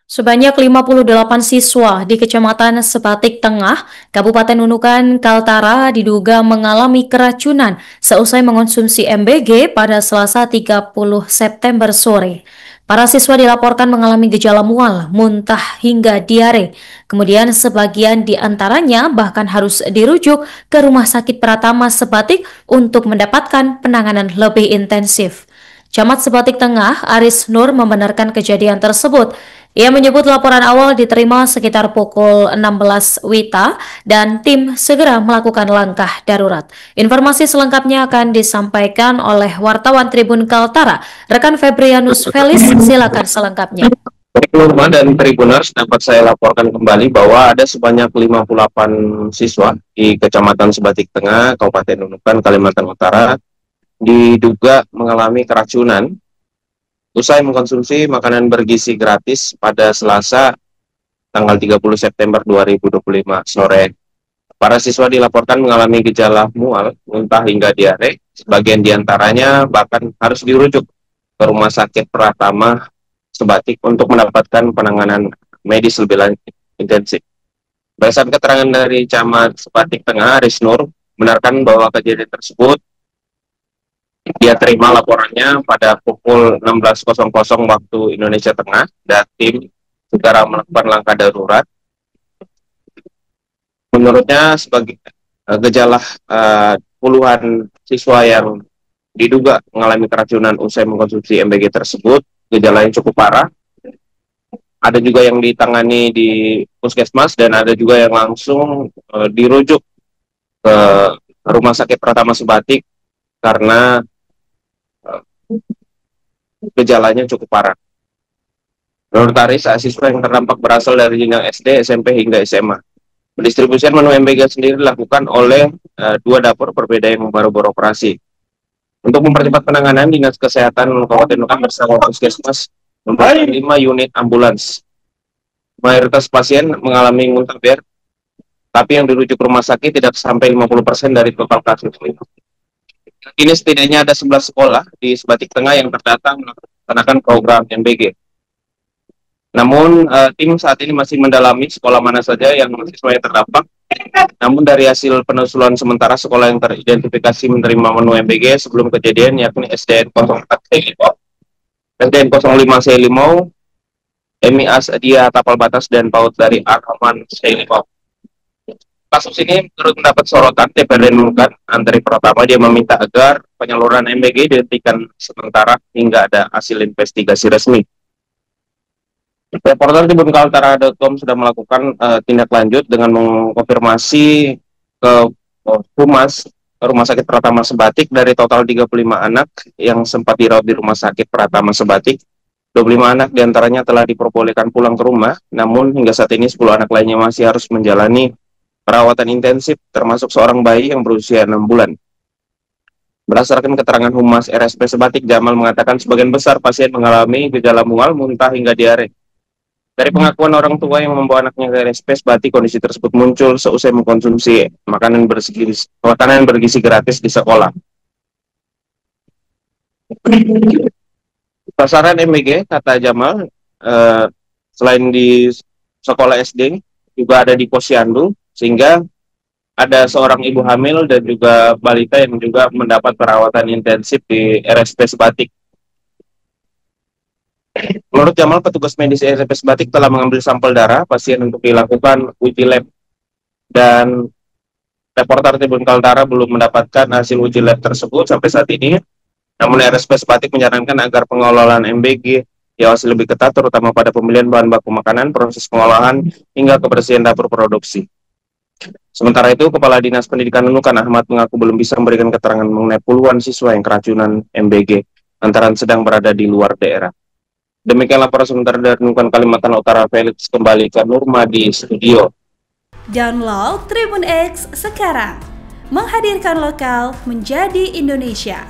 Sebanyak 58 siswa di Kecamatan Sebatik Tengah, Kabupaten Nunukan, Kaltara diduga mengalami keracunan seusai mengonsumsi MBG pada Selasa 30 September sore. Para siswa dilaporkan mengalami gejala mual, muntah hingga diare. Kemudian sebagian di antaranya bahkan harus dirujuk ke Rumah Sakit Pratama Sebatik untuk mendapatkan penanganan lebih intensif. Camat Sebatik Tengah, Aris Nur membenarkan kejadian tersebut. Ia menyebut laporan awal diterima sekitar pukul 16 WITA dan tim segera melakukan langkah darurat. Informasi selengkapnya akan disampaikan oleh wartawan Tribun Kaltara, rekan Febrianus Felis, silakan selengkapnya. Nurma dan Tribuners, dapat saya laporkan kembali bahwa ada sebanyak 58 siswa di Kecamatan Sebatik Tengah, Kabupaten Nunukan, Kalimantan Utara, diduga mengalami keracunan usai mengkonsumsi makanan bergizi gratis pada Selasa tanggal 30 September 2025 sore. Para siswa dilaporkan mengalami gejala mual, muntah hingga diare. Sebagian diantaranya bahkan harus dirujuk ke Rumah Sakit Pratama Sebatik untuk mendapatkan penanganan medis lebih lanjut intensif. Berdasarkan keterangan dari Camat Sebatik Tengah, Aris Nur, benarkan bahwa kejadian tersebut dia terima laporannya pada pukul 16.00 waktu Indonesia Tengah, dan tim segera melakukan langkah darurat. Menurutnya sebagai gejala puluhan siswa yang diduga mengalami keracunan usai mengkonsumsi MBG tersebut, gejala yang cukup parah. Ada juga yang ditangani di puskesmas dan ada juga yang langsung dirujuk ke Rumah Sakit Pratama Sebatik karena gejalanya cukup parah. Menurut Aris, siswa yang terdampak berasal dari jenjang SD, SMP hingga SMA. Pendistribusian menu MBG sendiri dilakukan oleh dua dapur berbeda yang baru beroperasi. Untuk mempercepat penanganan, Dinas Kesehatan Kabupaten Nunukan bersama Puskesmas membangun 5 unit ambulans. Mayoritas pasien mengalami muntaber, tapi yang dirujuk ke rumah sakit tidak sampai 50% dari total kasus. Ini setidaknya ada 11 sekolah di Sebatik Tengah yang terdata melaksanakan program MBG. Namun tim saat ini masih mendalami sekolah mana saja yang siswa yang terdampak. Namun dari hasil penelusuran sementara, sekolah yang teridentifikasi menerima menu MBG sebelum kejadian yakni SDN 04 Selimau, SDN 05 Selimau, MIA Dia Tapal Batas, dan PAUD dari Ar-Rahman Selimau. Kasus ini turut mendapat sorotan DPRD Nunukan. Antri pertama, dia meminta agar penyaluran MBG dihentikan sementara hingga ada hasil investigasi resmi. Reporter Tribun Kaltara.com sudah melakukan tindak lanjut dengan mengkonfirmasi ke Rumah Sakit Pratama Sebatik. Dari total 35 anak yang sempat dirawat di Rumah Sakit Pratama Sebatik, 25 anak diantaranya telah diperbolehkan pulang ke rumah, namun hingga saat ini 10 anak lainnya masih harus menjalani perawatan intensif, termasuk seorang bayi yang berusia 6 bulan. Berdasarkan keterangan Humas RSP Sebatik, Jamal mengatakan sebagian besar pasien mengalami gejala mual, muntah hingga diare. Dari pengakuan orang tua yang membawa anaknya ke RSP Sebatik, kondisi tersebut muncul seusai mengkonsumsi makanan bergizi gratis di sekolah. Sasaran MBG, kata Jamal, selain di sekolah SD, juga ada di posyandu, sehingga ada seorang ibu hamil dan juga balita yang juga mendapat perawatan intensif di RSP Sebatik. Menurut Jamal, petugas medis RSP Sebatik telah mengambil sampel darah pasien untuk dilakukan uji lab, dan reporter Tribun Kaltara belum mendapatkan hasil uji lab tersebut sampai saat ini. Namun RSP Sebatik menyarankan agar pengelolaan MBG diawasi lebih ketat, terutama pada pembelian bahan baku makanan, proses pengolahan, hingga kebersihan dapur produksi. Sementara itu, Kepala Dinas Pendidikan Nunukan Ahmad mengaku belum bisa memberikan keterangan mengenai puluhan siswa yang keracunan MBG lantaran sedang berada di luar daerah. Demikian laporan sementara dari Nunukan, Kalimantan Utara. Felix kembali ke Nurma di studio. Download Tribun X sekarang, menghadirkan lokal menjadi Indonesia.